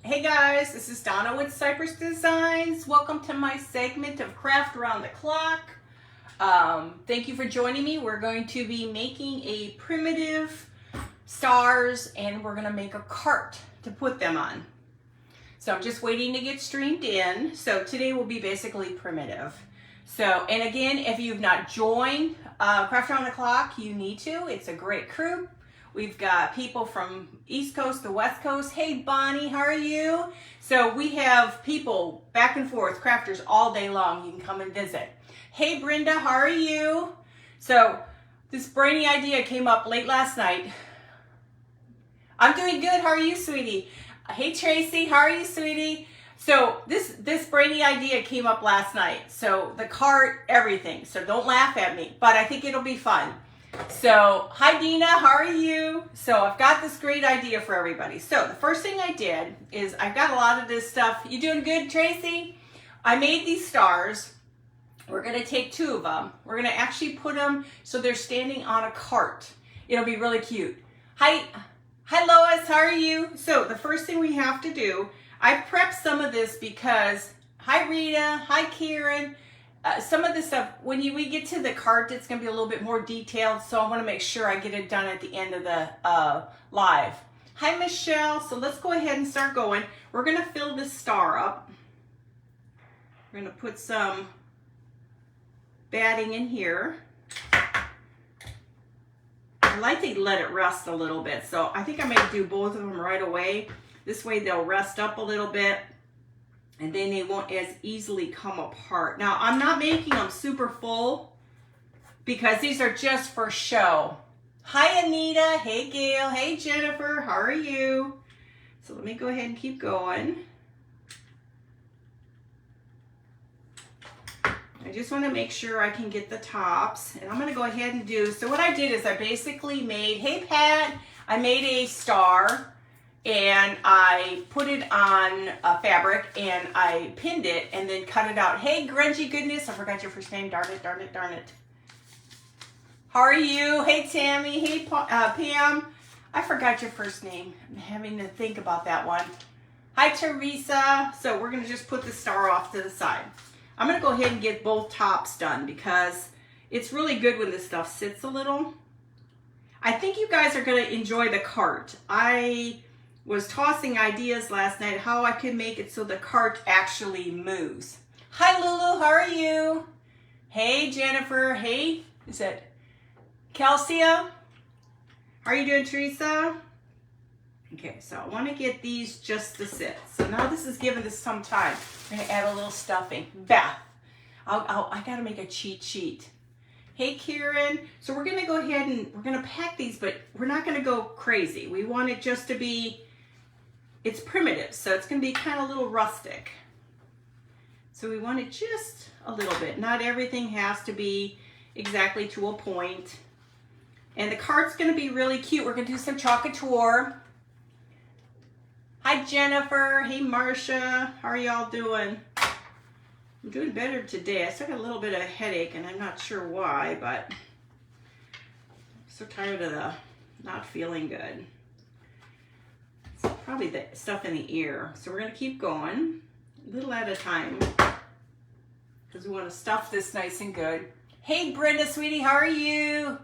Hey guys, this is Donna with Cypress Designs. Welcome to my segment of Craft Around the Clock. Thank you for joining me. We're going to be making a primitive stars and we're going to make a cart to put them on. So I'm just waiting to get streamed in. So today will be basically primitive. So, and again, if you've not joined Craft Around the Clock, you need to. It's a great crew. We've got people from East Coast to West Coast. Hey, Bonnie, how are you? So we have people back and forth, crafters all day long. You can come and visit. Hey, Brenda, how are you? So this brainy idea came up late last night. I'm doing good. How are you, sweetie? Hey, Tracy, how are you, sweetie? So this brainy idea came up last night. So the cart, everything. So don't laugh at me, but I think it'll be fun. So, hi Dina, how are you? So I've got this great idea for everybody. So the first thing I did is I've got a lot of this stuff. You doing good, Tracy? I made these stars. We're gonna take two of them. We're gonna actually put them so they're standing on a cart. It'll be really cute. Hi Lois, how are you? So the first thing we have to do, I prepped some of this because, hi Rita, hi Karen. Some of this stuff, when we get to the cart, it's going to be a little bit more detailed, so I want to make sure I get it done at the end of the live. Hi, Michelle. So let's go ahead and start going. We're going to fill this star up. We're going to put some batting in here. I like to let it rest a little bit, so I think I may do both of them right away. This way they'll rest up a little bit, and then they won't as easily come apart. Now, I'm not making them super full because these are just for show. Hi, Anita. Hey, Gail. Hey, Jennifer. How are you? So let me go ahead and keep going. I just want to make sure I can get the tops. And I'm going to go ahead and do, so what I did is I basically made, hey, Pat, I made a star. And I put it on a fabric and I pinned it and then cut it out. Hey, grungy goodness. I forgot your first name. Darn it, darn it, darn it. How are you? Hey, Tammy. Hey, Pam. I forgot your first name. I'm having to think about that one. Hi, Teresa. So we're going to just put the star off to the side. I'm going to go ahead and get both tops done because it's really good when this stuff sits a little. I think you guys are going to enjoy the cart. I was tossing ideas last night how I could make it so the cart actually moves. Hi Lulu, how are you? Hey Jennifer, hey, is that Calcia? How are you doing, Teresa? Okay, so I want to get these just to sit. So now this is giving this some time. I'm going to add a little stuffing. Bah! I got to make a cheat sheet. Hey Kieran, so we're going to go ahead and we're going to pack these, but we're not going to go crazy. We want it just to be, it's primitive, so it's going to be kind of a little rustic. So we want it just a little bit. Not everything has to be exactly to a point. And the cart's going to be really cute. We're going to do some Chalk Couture. Hi Jennifer, hey Marcia, how are y'all doing? I'm doing better today. I still got a little bit of a headache and I'm not sure why, but I'm so tired of the not feeling good. It's probably the stuff in the ear. So we're going to keep going a little at a time because we want to stuff this nice and good. Hey Brenda, sweetie, how are you?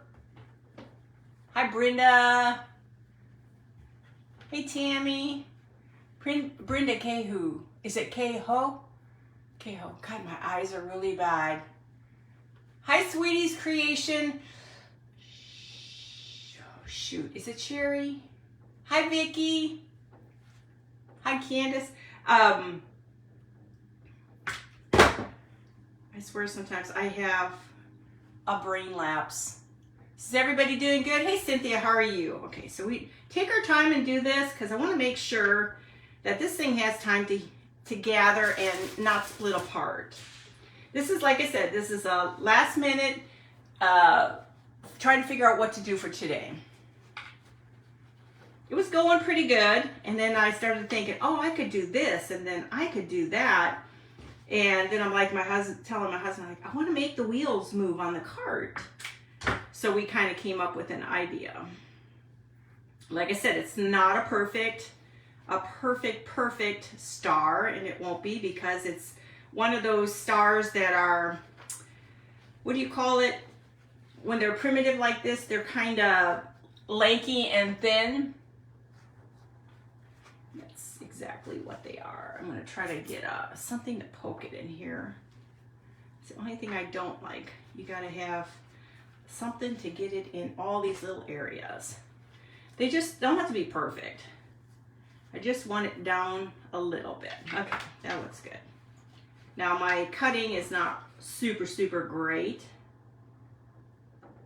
Hi Brenda. Hey Tammy. Brenda Kehu. Is it Keho? Keho. God, my eyes are really bad. Hi Sweetie's Creation. Oh, shoot. Is it Sherry? Hi Vicky. Hi Candace. I swear sometimes I have a brain lapse. Is everybody doing good? Hey Cynthia, how are you? Okay, so we take our time and do this because I want to make sure that this thing has time to gather and not split apart. This is, like I said, this is a last minute trying to figure out what to do for today. It was going pretty good, and then I started thinking, oh, I could do this, and then I could do that. And then I'm like, telling my husband, like, I want to make the wheels move on the cart. So we kind of came up with an idea. Like I said, it's not a perfect a perfect star, and it won't be, because it's one of those stars that are, what do you call it? When they're primitive like this, they're kind of lanky and thin. That's exactly what they are. I'm going to try to get something to poke it in here. It's the only thing I don't like. You got to have something to get it in all these little areas. They just don't have to be perfect. I just want it down a little bit. Okay, that looks good. Now my cutting is not super great,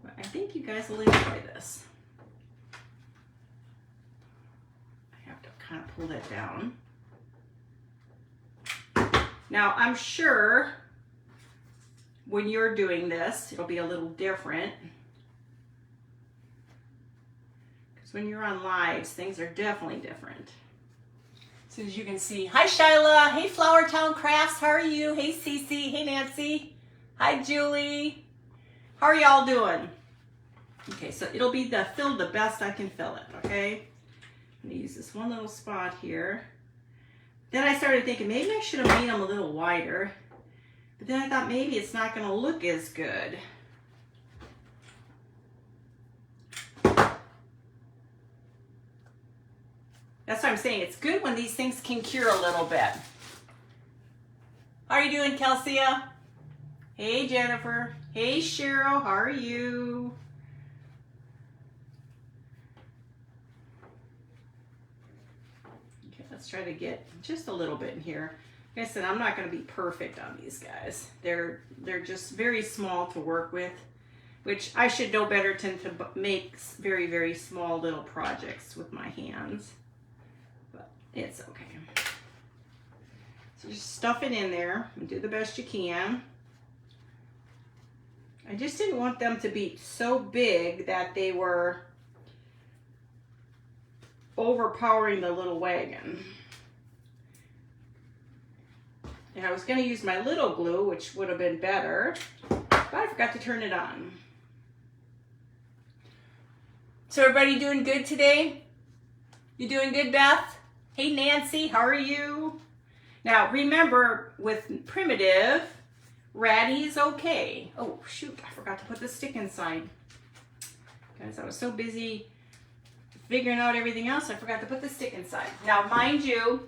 but I think you guys will enjoy this. I have to kind of pull that down. Now I'm sure when you're doing this, it'll be a little different. Because when you're on lives, things are definitely different. So as you can see, hi Shyla, hey Flower Town Crafts, how are you? Hey Cece, hey Nancy, hi Julie, how are y'all doing? Okay, so it'll be filled the best I can fill it, okay? I'm gonna use this one little spot here. Then I started thinking maybe I should have made them a little wider, but then I thought maybe it's not gonna look as good. That's what I'm saying. It's good when these things can cure a little bit. How are you doing, Kelsia? Hey, Jennifer. Hey, Cheryl. How are you? Okay, let's try to get just a little bit in here. Like I said, I'm not going to be perfect on these guys. They're just very small to work with, which I should know better than to make very small little projects with my hands. It's okay. So just stuff it in there and do the best you can. I just didn't want them to be so big that they were overpowering the little wagon. And I was going to use my little glue, which would have been better, but I forgot to turn it on. So everybody doing good today? You doing good, Beth? Hey Nancy, how are you? Now remember, with primitive, ratty is okay. Oh shoot, I forgot to put the stick inside. Guys, I was so busy figuring out everything else, I forgot to put the stick inside. Now mind you,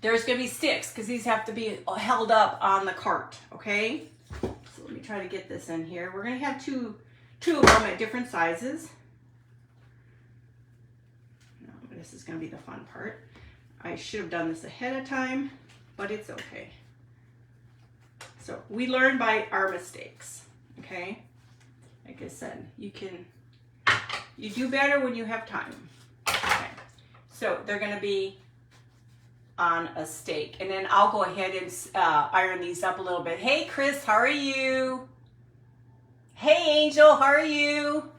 there's gonna be sticks because these have to be held up on the cart, okay? So let me try to get this in here. We're gonna have two of them at different sizes. This is going to be the fun part. I should have done this ahead of time, but it's okay. So we learn by our mistakes, okay? Like I said, you do better when you have time. Okay. So they're going to be on a stake, and then I'll go ahead and iron these up a little bit. Hey Chris, how are you? Hey Angel, how are you?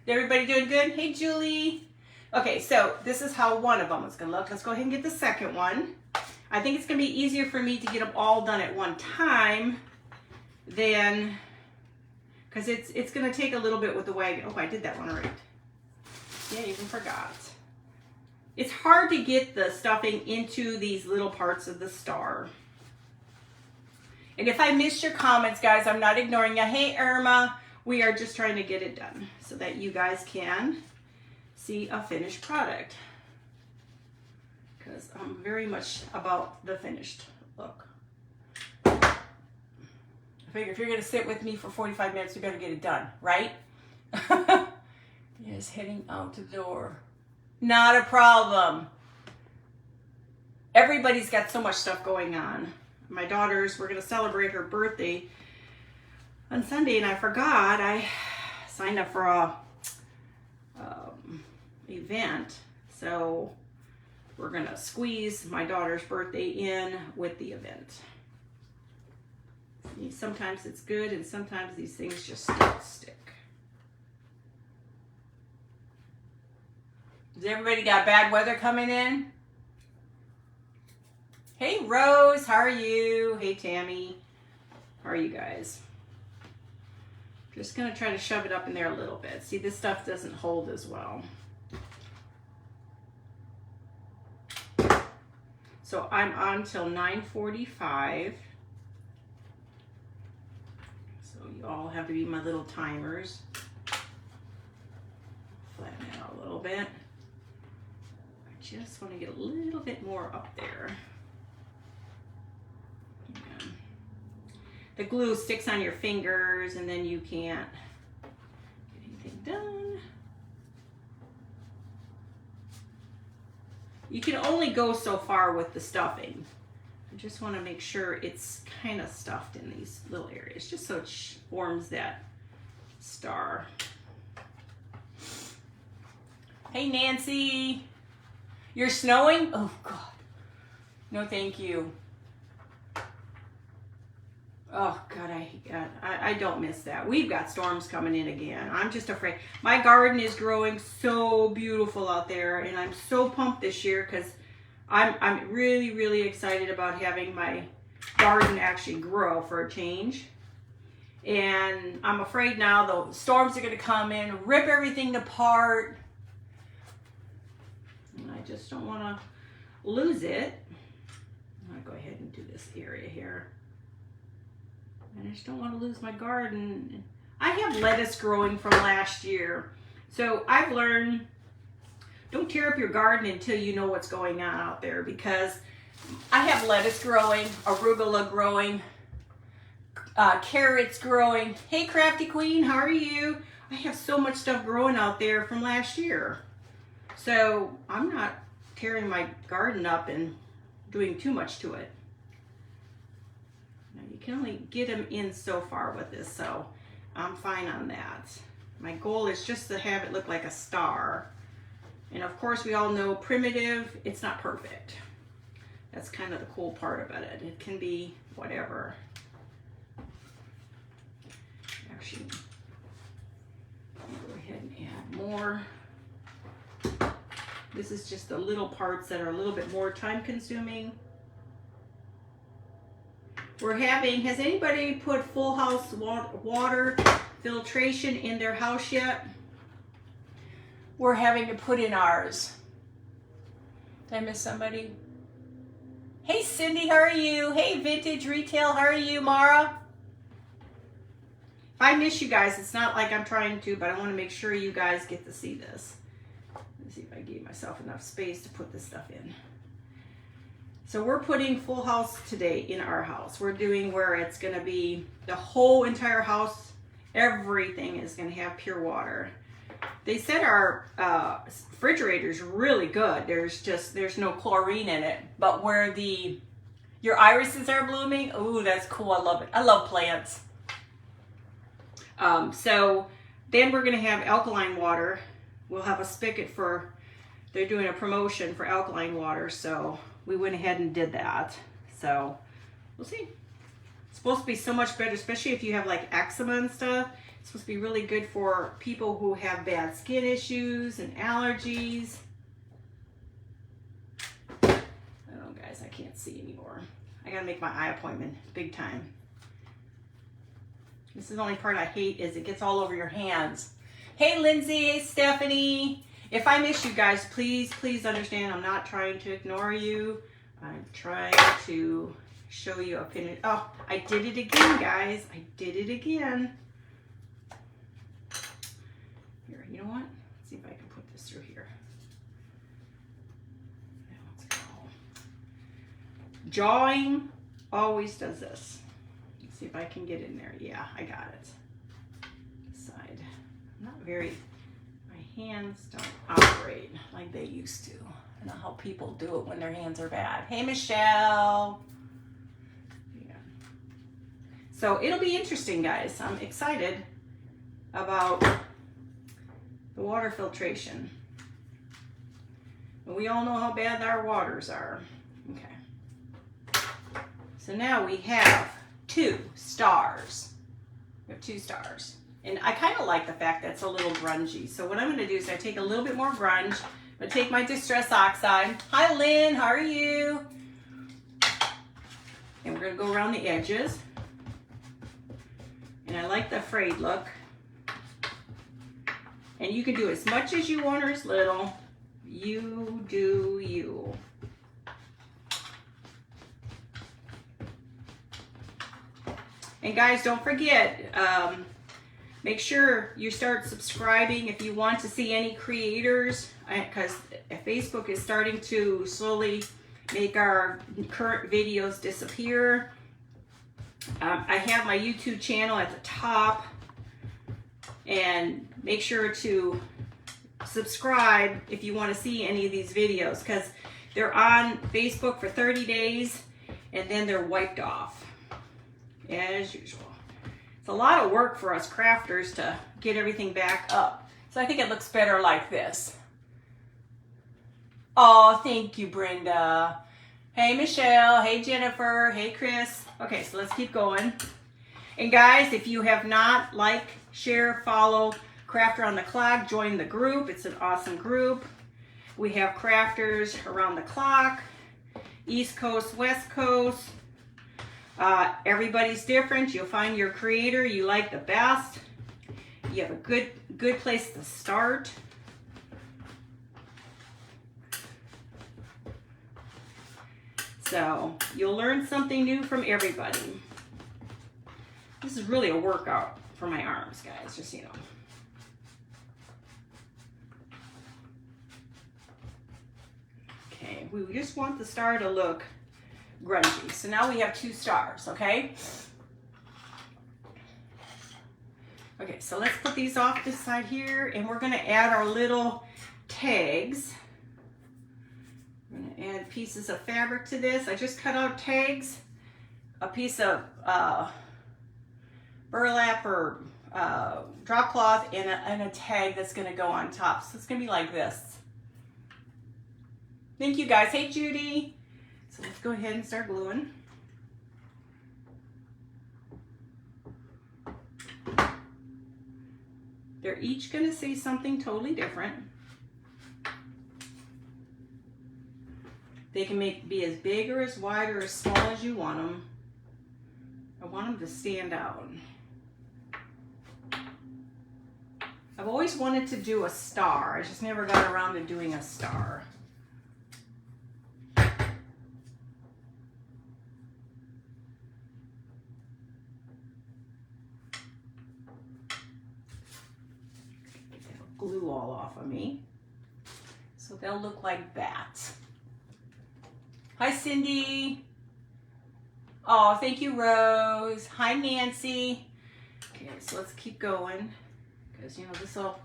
Everybody doing good? Hey Julie. Okay, so this is how one of them is going to look. Let's go ahead and get the second one. I think it's going to be easier for me to get them all done at one time than, because it's going to take a little bit with the wagon. Oh, I did that one right. Yeah, even forgot. It's hard to get the stuffing into these little parts of the star. And if I missed your comments, guys, I'm not ignoring you. Hey, Irma, we are just trying to get it done so that you guys can see a finished product, because I'm very much about the finished look. I figure if you're going to sit with me for 45 minutes, you better get it done, right? Yes, heading out the door. Not a problem. Everybody's got so much stuff going on. My daughter's, we're going to celebrate her birthday on Sunday, and I forgot I signed up for a event, so we're gonna squeeze my daughter's birthday in with the event. Sometimes it's good, and sometimes these things just don't stick. Has everybody got bad weather coming in? Hey Rose, how are you? Hey Tammy, how are you guys? Just gonna try to shove it up in there a little bit. See, this stuff doesn't hold as well. So I'm on till 9:45. So you all have to be my little timers. Flatten it out a little bit. I just want to get a little bit more up there. Yeah. The glue sticks on your fingers and then you can't get anything done. You can only go so far with the stuffing. I just want to make sure it's kind of stuffed in these little areas, just so it forms that star. Hey Nancy, you're snowing? Oh God, no thank you. Oh God, I don't miss that. We've got storms coming in again. I'm just afraid. My garden is growing so beautiful out there, and I'm so pumped this year because I'm really, really excited about having my garden actually grow for a change. And I'm afraid now the storms are going to come in, rip everything apart. And I just don't want to lose it. I'm going to go ahead and do this area here. I just don't want to lose my garden. I have lettuce growing from last year. So I've learned, don't tear up your garden until you know what's going on out there, because I have lettuce growing, arugula growing, carrots growing. Hey Crafty Queen, how are you? I have so much stuff growing out there from last year. So I'm not tearing my garden up and doing too much to it. You can only get them in so far with this, so I'm fine on that. My goal is just to have it look like a star. And of course, we all know primitive, it's not perfect. That's kind of the cool part about it. It can be whatever. Actually, I'll go ahead and add more. This is just the little parts that are a little bit more time consuming. We're having, has anybody put full house water filtration in their house yet? We're having to put in ours. Did I miss somebody? Hey Cindy, how are you? Hey Vintage Retail, how are you, Mara? If I miss you guys, it's not like I'm trying to, but I want to make sure you guys get to see this. Let's see if I gave myself enough space to put this stuff in. So we're putting full house today in our house. We're doing where it's going to be the whole entire house. Everything is going to have pure water. They said our refrigerator is really good. There's no chlorine in it. But where your irises are blooming, ooh, that's cool. I love it. I love plants. So then we're going to have alkaline water. We'll have a spigot for, they're doing a promotion for alkaline water, so we went ahead and did that. So we'll see. It's supposed to be so much better, especially if you have like eczema and stuff. It's supposed to be really good for people who have bad skin issues and allergies. I don't know, guys, I can't see anymore. I gotta make my eye appointment big time. This is the only part I hate, is it gets all over your hands. Hey Lindsay, hey Stephanie. If I miss you guys, please understand I'm not trying to ignore you. I'm trying to show you a pin. Oh, I did it again, guys. I did it again. Here, you know what? Let's see if I can put this through here. Now let's go. Jawing always does this. Let's see if I can get in there. Yeah, I got it. This side. I'm not very... hands don't operate like they used to. I know how people do it when their hands are bad. Hey, Michelle. Yeah. So it'll be interesting, guys. I'm excited about the water filtration. But we all know how bad our waters are. Okay. So now we have 2 stars. We have 2 stars. And I kind of like the fact that it's a little grungy. So what I'm going to do is I take a little bit more grunge. I'm going to take my Distress Oxide. Hi, Lynn. How are you? And we're going to go around the edges. And I like the frayed look. And you can do as much as you want or as little. You do you. And guys, don't forget, make sure you start subscribing if you want to see any creators, because Facebook is starting to slowly make our current videos disappear. I have my YouTube channel at the top, and make sure to subscribe if you want to see any of these videos, because they're on Facebook for 30 days and then they're wiped off as usual. It's a lot of work for us crafters to get everything back up. So I think it looks better like this. Oh, thank you, Brenda. Hey, Michelle. Hey, Jennifer. Hey, Chris. Okay, so let's keep going. And guys, if you have not, like, share, follow Crafter on the Clock, join the group. It's an awesome group. We have crafters around the clock, East Coast, West Coast. Everybody's different. You'll find your creator you like the best. You have a good place to start. So you'll learn something new from everybody. This is really a workout for my arms, guys, just so you know. Okay, we just want the star to look grungy. So now we have 2 stars, okay? Okay, so let's put these off this side here, and we're gonna add our little tags. I'm gonna add pieces of fabric to this. I just cut out tags, a piece of burlap or drop cloth, and a tag that's gonna go on top. So it's gonna be like this. Thank you guys. Hey, Judy. So let's go ahead and start gluing. They're each going to say something totally different. They can be as big or as wide or as small as you want them. I want them to stand out. I've always wanted to do a star. I just never got around to doing a star. Glue all off of me. So they'll look like that. Hi, Cindy. Oh, thank you, Rose. Hi, Nancy. Okay, so let's keep going. Because, you know,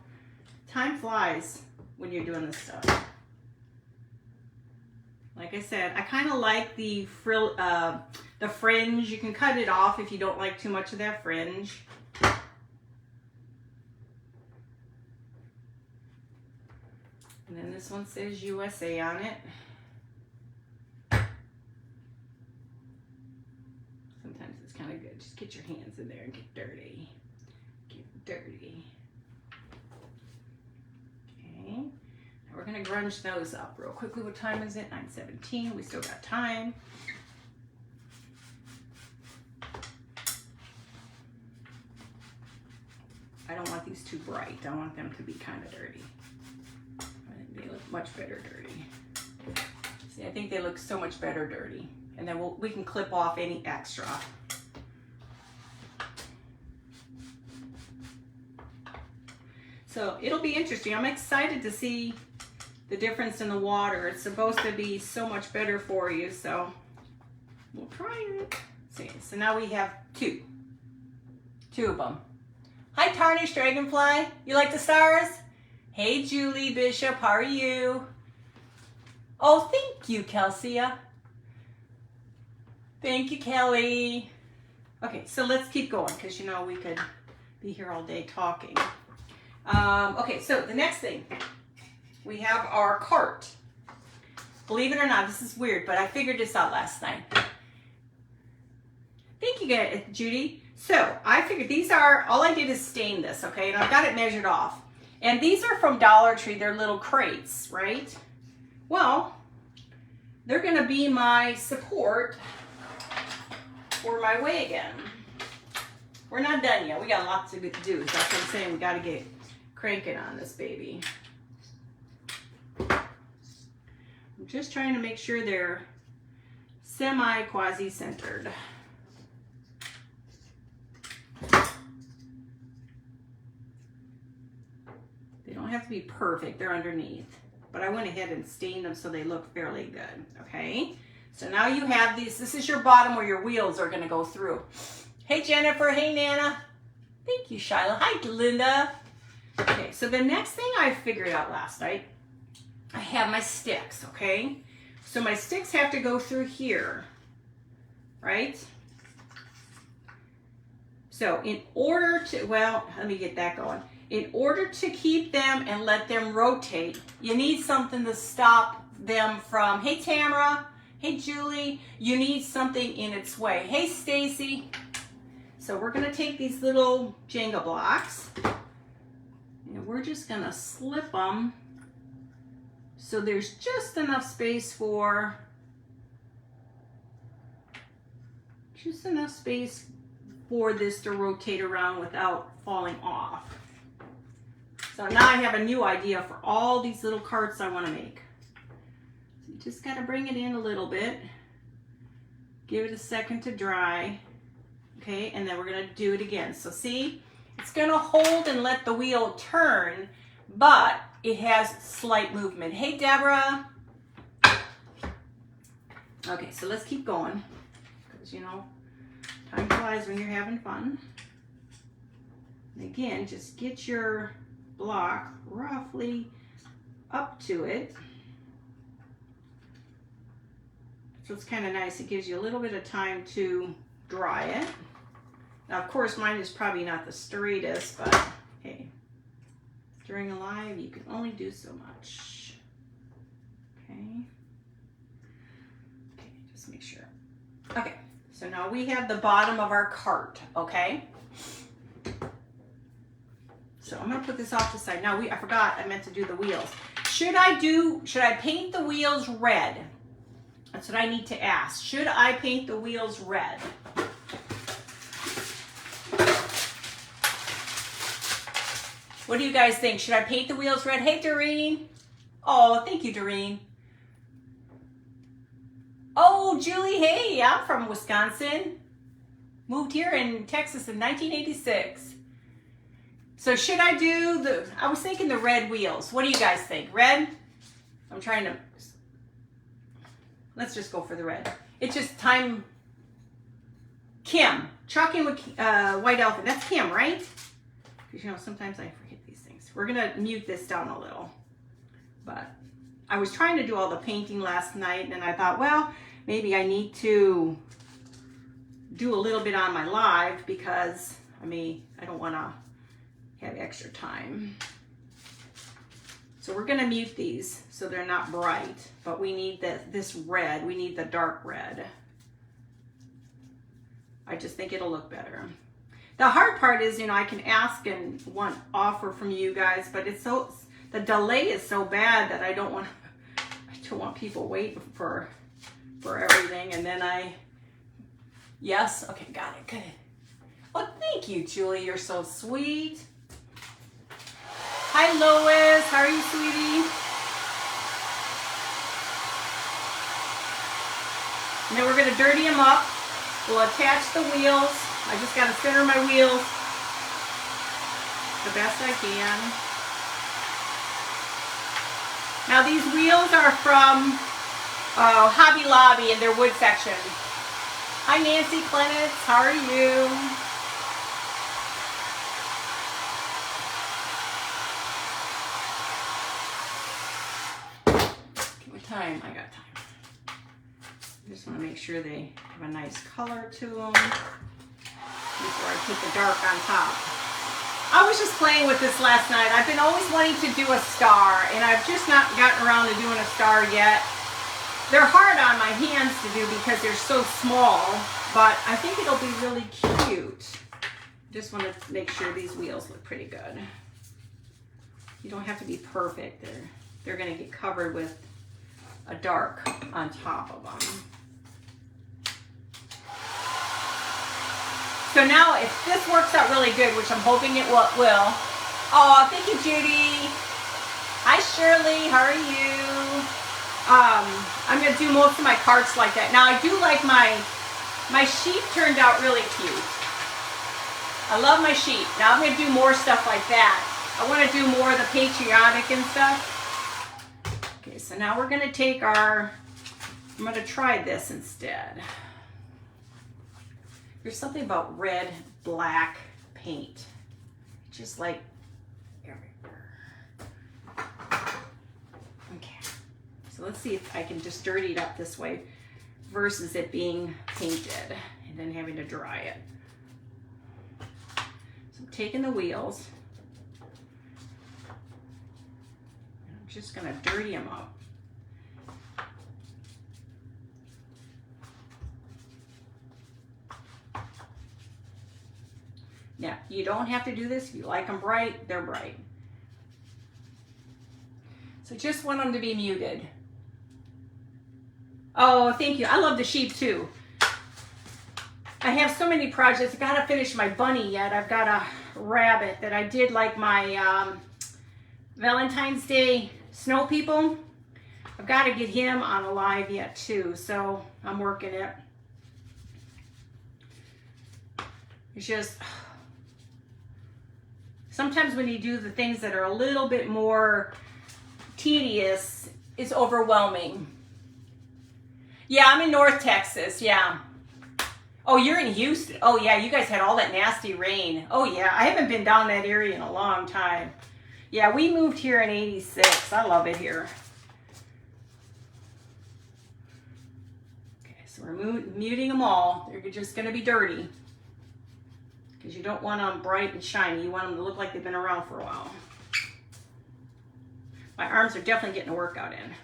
time flies when you're doing this stuff. Like I said, I kind of like the fringe. You can cut it off if you don't like too much of that fringe. And then this one says USA on it. Sometimes it's kind of good. Just get your hands in there and get dirty. Get dirty. Okay. Now we're going to grunge those up real quickly. What time is it? 9:17. We still got time. I don't want these too bright. I want them to be kind of dirty. They look much better dirty. See, I think they look so much better dirty. And then we can clip off any extra. So it'll be interesting. I'm excited to see the difference in the water. It's supposed to be so much better for you, so we'll try it. See, so now we have 2 of them. Hi, Tarnished Dragonfly. You like the stars? Hey, Julie Bishop, how are you? Oh, thank you, Kelsia. Thank you, Kelly. Okay, so let's keep going, because, you know, we could be here all day talking. Okay, so the next thing, we have our cart. Believe it or not, this is weird, but I figured this out last night. Thank you, Judy. So I figured these are, all I did is stain this, okay, and I've got it measured off. And these are from Dollar Tree. They're little crates, right? Well, they're going to be my support for my wagon. We're not done yet. We got lots to do. So that's what I'm saying. We got to get cranking on this baby. I'm just trying to make sure they're semi-quasi-centered. be perfect. They're underneath. But I went ahead and stained them so they look fairly good, okay? So now you have these. This is your bottom where your wheels are going to go through. Hey, Jennifer. Hey, Nana. Thank you, Shyla. Hi, Linda. Okay, so the next thing I figured out last night, I have my sticks, okay? So my sticks have to go through here, right? So in order to, well, let me get that going. In order to keep them and let them rotate, you need something to stop them from, hey Tamara, hey Julie, you need something in its way. Hey Stacy. So we're gonna take these little Jenga blocks and we're just gonna slip them so there's just enough space for, this to rotate around without falling off. So now I have a new idea for all these little carts I want to make. So you just got to bring it in a little bit. Give it a second to dry. Okay, and then we're going to do it again. So see, it's going to hold and let the wheel turn, but it has slight movement. Hey, Deborah. Okay, so let's keep going. Because, you know, time flies when you're having fun. And again, just get your block roughly up to it. So it's kind of nice. It gives you a little bit of time to dry it. Now, of course, mine is probably not the straightest, but hey, during a live, you can only do so much. Okay. Okay, just make sure. Okay, so now we have the bottom of our cart, okay? So I'm gonna put this off to the side. Now I forgot, I meant to do the wheels. Should I paint the wheels red? That's what I need to ask. Should I paint the wheels red? What do you guys think? Should I paint the wheels red? Hey, Doreen. Oh, thank you, Doreen. Oh, Julie, hey, I'm from Wisconsin. Moved here in Texas in 1986. So should I do I was thinking the red wheels. What do you guys think? Red? I'm trying to, let's just go for the red. It's just time. Kim, chalk in with White Elephant. That's Kim, right? Because, you know, sometimes I forget these things. We're going to mute this down a little. But I was trying to do all the painting last night, and I thought, well, maybe I need to do a little bit on my live because, I don't want to have extra time. So we're going to mute these so they're not bright, but we need this red. We need the dark red. I just think it'll look better. The hard part is, you know, I can ask and want offer from you guys, but it's so, the delay is so bad that I don't want people waiting for everything. And then yes, okay, got it, good. Well, thank you, Julie, you're so sweet. Hi, Lois, how are you, sweetie? And then we're gonna dirty them up. We'll attach the wheels. I just got to center my wheels the best I can. Now these wheels are from Hobby Lobby in their wood section. Hi Nancy Clements, how are you? What time? I got time. I just want to make sure they have a nice color to them before I put the dark on top. I was just playing with this last night. I've been always wanting to do a star, and I've just not gotten around to doing a star yet. They're hard on my hands to do because they're so small, but I think it'll be really cute. Just want to make sure these wheels look pretty good. You don't have to be perfect. They're going to get covered with a dark on top of them. So now if this works out really good, which I'm hoping it will. Oh, thank you, Judy. Hi, Shirley. How are you? I'm going to do most of my carts like that. Now, I do like my sheep turned out really cute. I love my sheep. Now I'm going to do more stuff like that. I want to do more of the Patriotic and stuff. Okay, so now we're going to take our, I'm going to try this instead. There's something about red, black paint. Just like everywhere. Okay, so let's see if I can just dirty it up this way versus it being painted and then having to dry it. So I'm taking the wheels. And I'm just gonna dirty them up. Now, you don't have to do this. If you like them bright, they're bright. So just want them to be muted. Oh, thank you. I love the sheep too. I have so many projects. I gotta finish my bunny yet. I've got a rabbit that I did like my Valentine's Day snow people. I've got to get him on alive yet too, so I'm working it. It's just, sometimes when you do the things that are a little bit more tedious, it's overwhelming. Yeah, I'm in North Texas, yeah. Oh, you're in Houston. Oh, yeah, you guys had all that nasty rain. Oh, yeah, I haven't been down that area in a long time. Yeah, we moved here in '86. I love it here. Okay, so we're muting them all. They're just going to be dirty. Because you don't want them bright and shiny. You want them to look like they've been around for a while. My arms are definitely getting a workout in.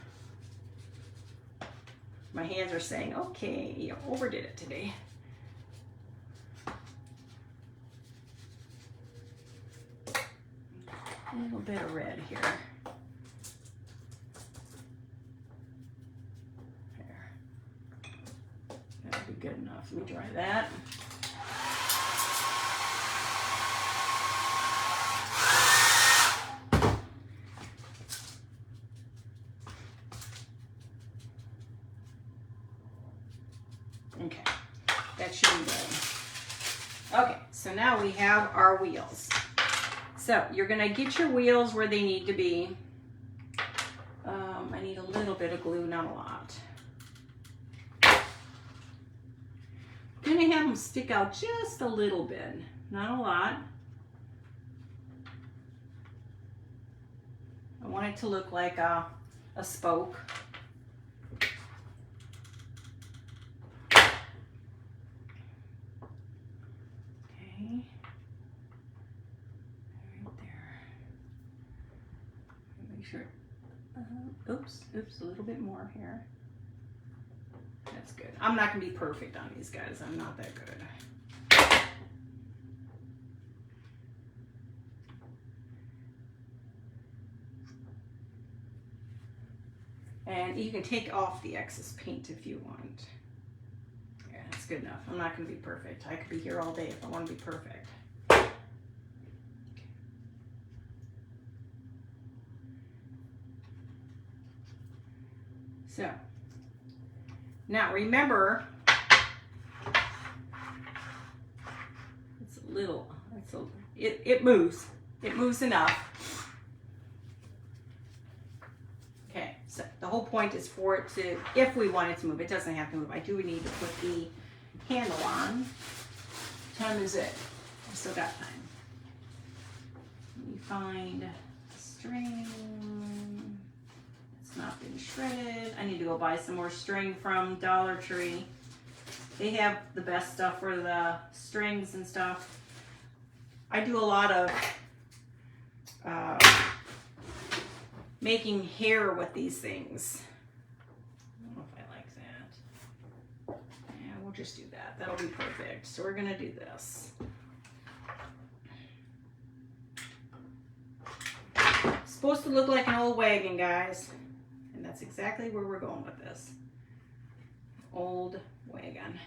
My hands are saying, okay, you overdid it today. A little bit of red here. There. That'll be good enough. Let me dry that. Okay, that should be good. Okay, so now we have our wheels. So you're gonna get your wheels where they need to be. I need a little bit of glue, not a lot. I'm gonna have them stick out just a little bit, not a lot. I want it to look like a spoke. Sure. Oops, a little bit more here. That's good. I'm not going to be perfect on these guys. I'm not that good. And you can take off the excess paint if you want. Yeah, that's good enough. I'm not going to be perfect. I could be here all day if I want to be perfect. So, now remember, it's a little, it moves. It moves enough. Okay, so the whole point is for it to, if we want it to move, it doesn't have to move. I do need to put the handle on. What time is it? I've still got time. Let me find the string. Not been shredded. I need to go buy some more string from Dollar Tree. They have the best stuff for the strings and stuff. I do a lot of making hair with these things. I don't know if I like that. Yeah, we'll just do that. That'll be perfect. So we're gonna do this. It's supposed to look like an old wagon, guys. And that's exactly where we're going with this. Old wagon.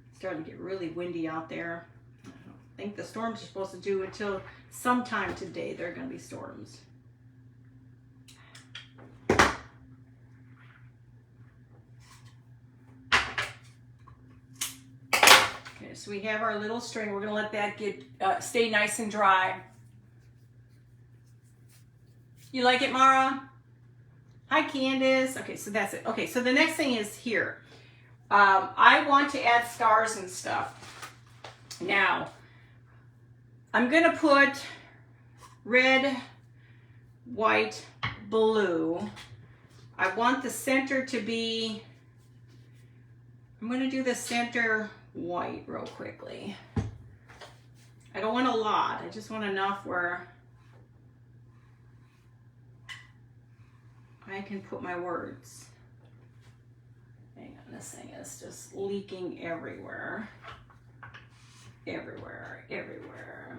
It's starting to get really windy out there. I don't think the storms are supposed to do until sometime today. There are going to be storms. so we have our little string. We're gonna let that get stay nice and dry. You like it, Mara? Hi, Candace. Okay, so that's it. Okay, so the next thing is here. I want to add stars and stuff. Now, I'm gonna put red, white, blue. I want the center to be, I'm gonna do the center white real quickly. I don't want a lot, I just want enough where I can put my words. Hang on, this thing is just leaking everywhere. Everywhere, everywhere.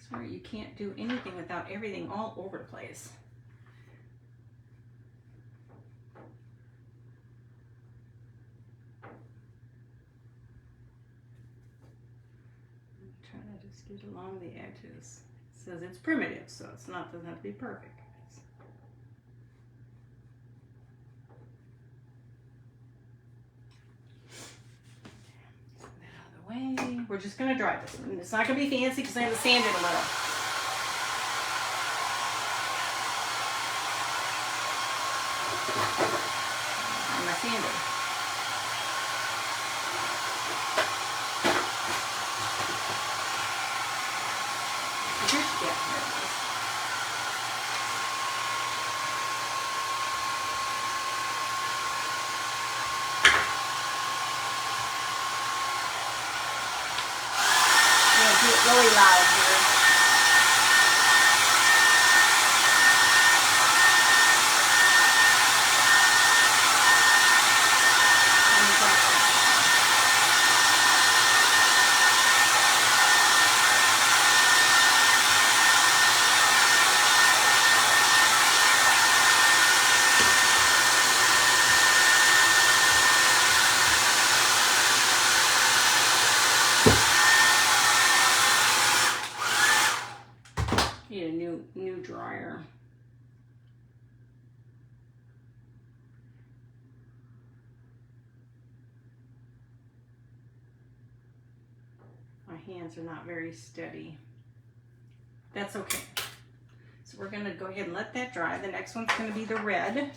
Sorry, you can't do anything without everything all over the place. I'm trying to just get along the edges. It says it's primitive, so it's not, doesn't have to be perfect. Way. We're just gonna dry this one. It's not gonna be fancy because I have to sand it a little. And my sander. Really loud here. Need a new dryer. My hands are not very steady. That's okay. So we're gonna go ahead and let that dry. The next one's gonna be the red. Let's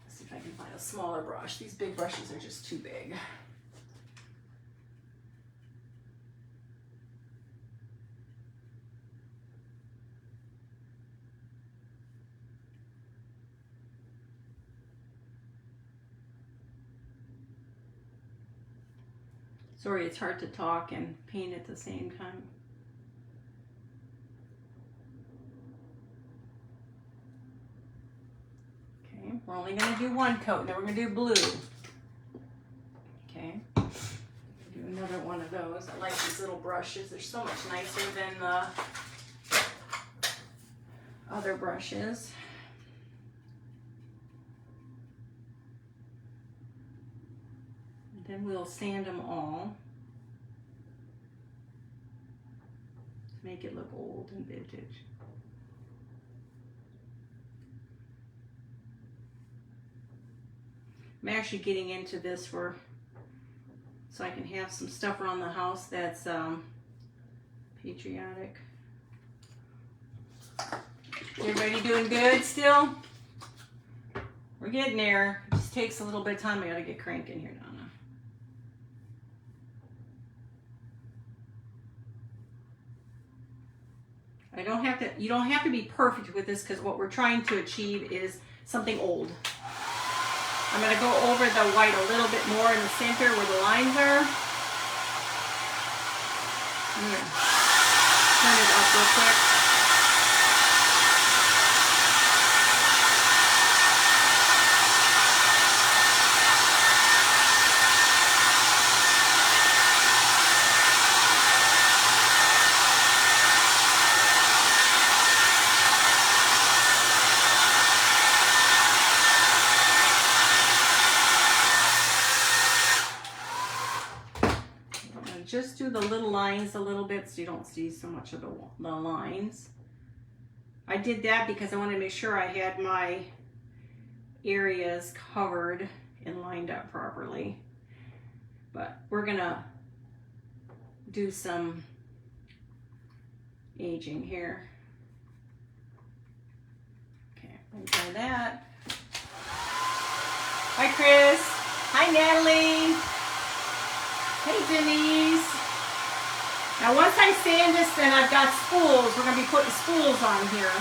see if I can find a smaller brush. These big brushes are just too big. Sorry, it's hard to talk and paint at the same time. Okay, we're only going to do one coat, and then we're going to do blue. Okay, do another one of those. I like these little brushes. They're so much nicer than the other brushes. Then we'll sand them all to make it look old and vintage. I'm actually getting into this so I can have some stuff around the house that's patriotic. Everybody doing good still? We're getting there. It just takes a little bit of time. I gotta get cranking here, Donna. You don't have to be perfect with this because what we're trying to achieve is something old. I'm going to go over the white a little bit more in the center where the lines are. I'm going to turn it up real quick. Just do the little lines a little bit so you don't see so much of the lines. I did that because I wanted to make sure I had my areas covered and lined up properly. But we're gonna do some aging here. Okay, let me try that. Hi Chris. Hi Natalie. Hey Denise. Now once I sand this, then I've got spools. We're gonna be putting spools on here.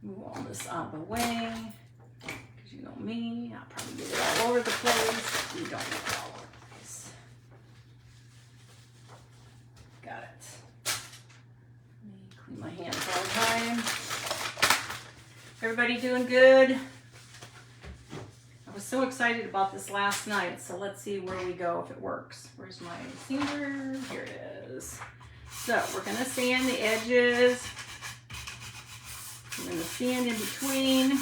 Move all this out of the way, because you know me, I'll probably get it all over the place. You don't want it all over the place. Got it. Let me clean my hands all the time. Everybody doing good? I was so excited about this last night, so let's see where we go if it works. Where's my sander? Here it is. So we're gonna sand the edges. I'm going to sand in between.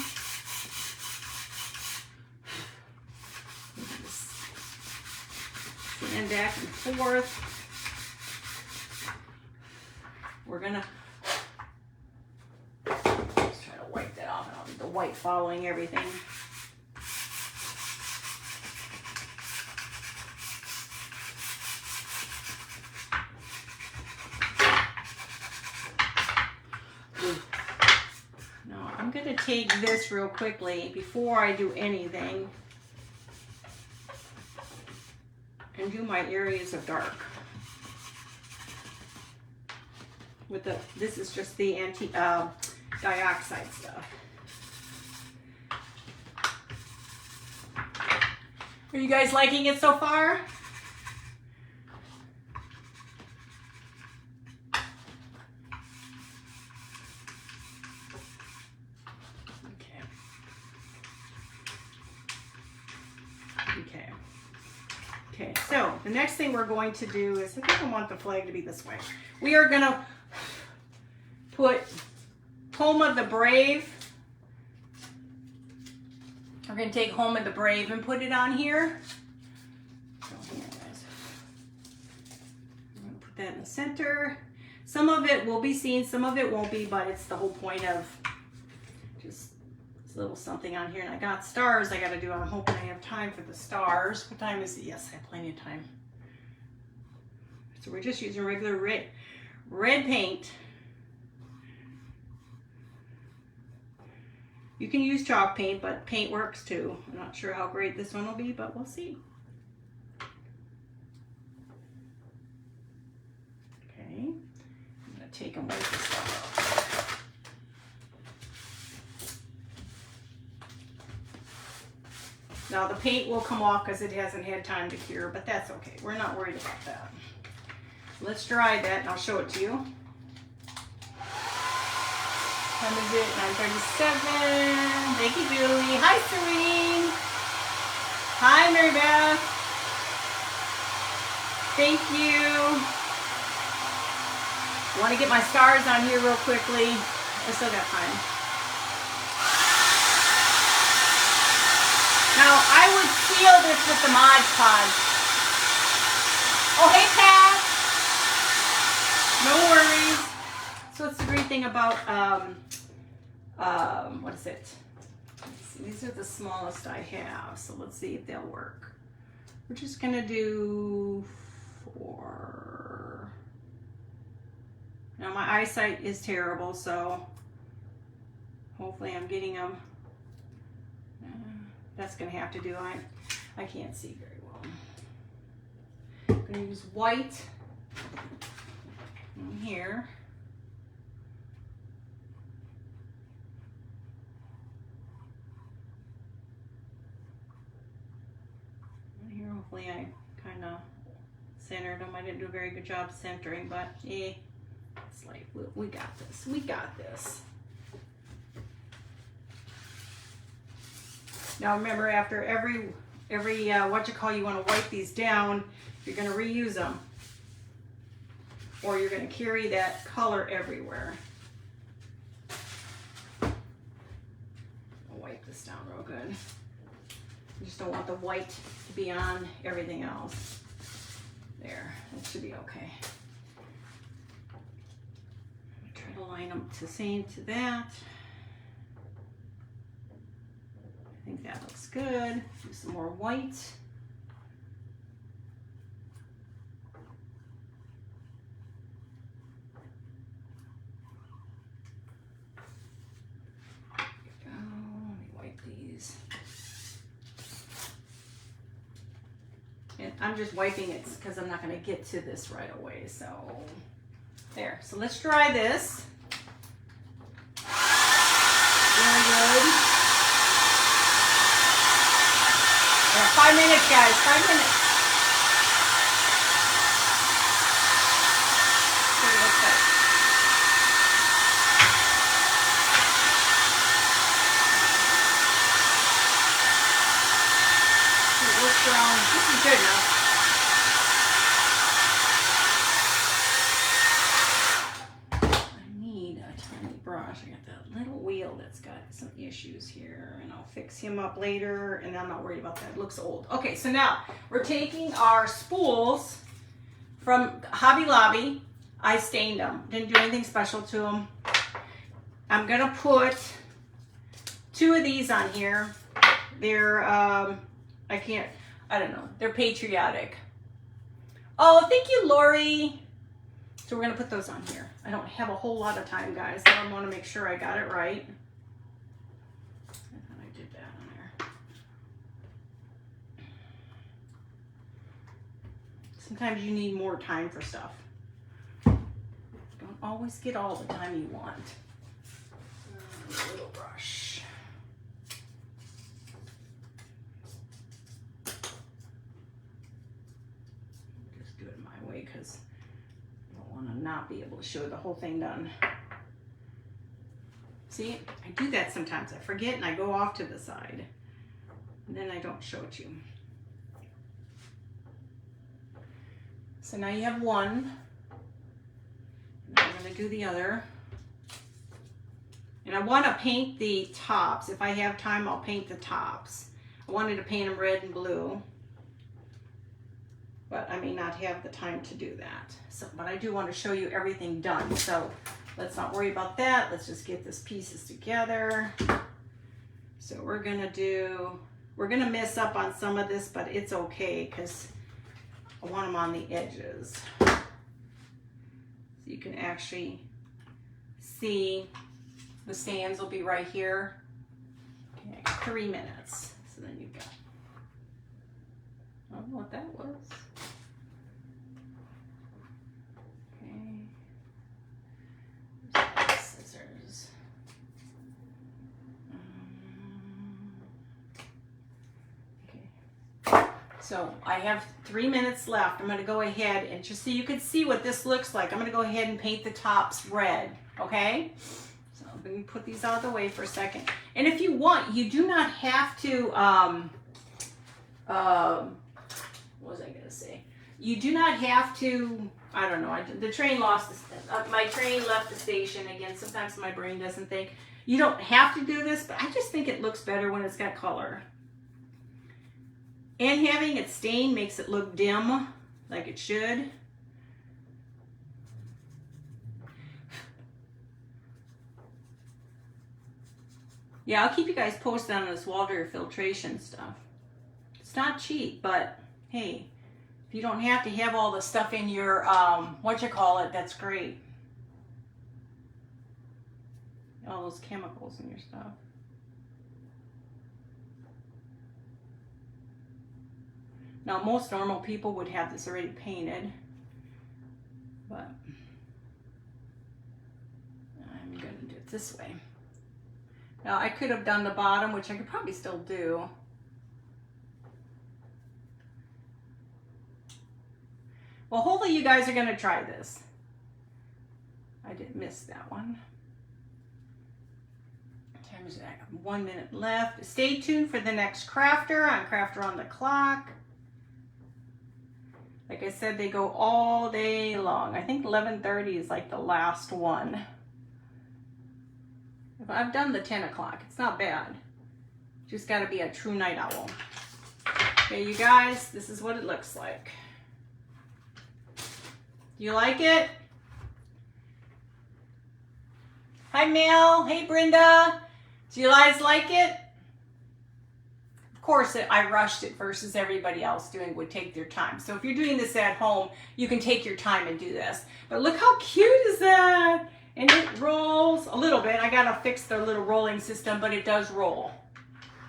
Sand back and forth. We're going to just try to wipe that off. I don't need the white following everything. I'm going to take this real quickly before I do anything and do my areas of dark. With the, this is just the dioxide stuff. Are you guys liking it so far? Okay, so the next thing we're going to do is, I think I want the flag to be this way. We are going to put Home of the Brave. We're going to take Home of the Brave and put it on here. So here, guys. I'm going to put that in the center. Some of it will be seen, some of it won't be, but it's the whole point of just a little something on here. And I got stars I got to do. I'm hoping I have time for the stars. What time is it? Yes, I have plenty of time. So we're just using regular red paint. You can use chalk paint, but paint works too. I'm not sure how great this one will be, but we'll see. Okay, I'm going to take and wipe this stuff off. Now the paint will come off because it hasn't had time to cure, but that's okay. We're not worried about that. Let's dry that and I'll show it to you. Time is it? 9:37. Thank you, Julie. Hi, Serene. Hi, Mary Beth. Thank you. I want to get my stars on here real quickly. I still got time. Now, I would seal this with the Mod Podge. Oh, hey, Pat. No worries. So it's the great thing about, what is it? Let's see, these are the smallest I have, so let's see if they'll work. We're just gonna do 4. Now my eyesight is terrible, so hopefully I'm getting them. That's gonna have to do. I can't see very well. I'm gonna use white in here. Here, hopefully I kind of centered them. I didn't do a very good job centering, but it's like, we got this. We got this. Now remember, after every what you want to wipe these down, you're going to reuse them. Or you're going to carry that color everywhere. wipe this down real good. I just don't want the white to be on everything else. There, that should be okay. Try to line them to same to that. I think that looks good. Do some more white. And I'm just wiping it because I'm not going to get to this right away. So there. So let's dry this. Very good. Yeah, 5 minutes, guys. 5 minutes. See what it looks like. This is good enough. I need a tiny brush. I got that little wheel that's got some issues here, and I'll fix him up later, and I'm not worried about that. It looks old. Okay, so now we're taking our spools from Hobby Lobby. I stained them. Didn't do anything special to them. I'm going to put 2 of these on here. They're, I don't know. They're Patriotic. Oh, thank you, Lori. So we're going to put those on here. I don't have a whole lot of time, guys, so I want to make sure I got it right. I thought I did that on there. Sometimes you need more time for stuff. Don't always get all the time you want. A little brush. Because I don't want to not be able to show the whole thing done. See, I do that sometimes. I forget and I go off to the side. And then I don't show it to you. So now you have one. Now I'm going to do the other. And I want to paint the tops. If I have time, I'll paint the tops. I wanted to paint them red and blue. But I may not have the time to do that. So, but I do want to show you everything done. So let's not worry about that. Let's just get these pieces together. So we're gonna mess up on some of this, but it's okay because I want them on the edges. So you can actually see the sands will be right here. Okay, I got 3 minutes. So then you've got, I don't know what that was. Scissors. Okay. So I have 3 minutes left. I'm going to go ahead and just so you can see what this looks like. I'm going to go ahead and paint the tops red. Okay. So I'm going to put these out of the way for a second. And if you want, you do not have to. What was I going to say? You do not have to. I don't know. The train lost. My train left the station again. Sometimes my brain doesn't think. You don't have to do this, but I just think it looks better when it's got color. And having it stained makes it look dim, like it should. Yeah, I'll keep you guys posted on this water filtration stuff. It's not cheap, but hey. You don't have to have all the stuff in your, that's great. All those chemicals in your stuff. Now, most normal people would have this already painted, but I'm going to do it this way. Now, I could have done the bottom, which I could probably still do. Well, hopefully you guys are going to try this. I didn't miss that one. What time is it? I got 1 minute left. Stay tuned for the next crafter on Crafter on the Clock. Like I said, they go all day long. I think 11:30 is like the last one. I've done the 10 o'clock. It's not bad. Just got to be a true night owl. Okay, you guys, this is what it looks like. You like it? Hi, Mel. Hey, Brenda. Do you guys like it? Of course, I rushed it versus everybody else would take their time. So if you're doing this at home, you can take your time and do this. But look how cute is that? And it rolls a little bit. I got to fix the little rolling system, but it does roll.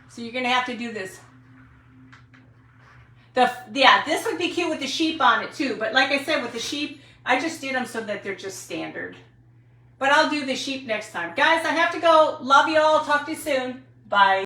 So you're going to have to do this. Yeah, this would be cute with the sheep on it too. But like I said, with the sheep, I just did them so that they're just standard. But I'll do the sheep next time. Guys, I have to go. Love you all. Talk to you soon. Bye.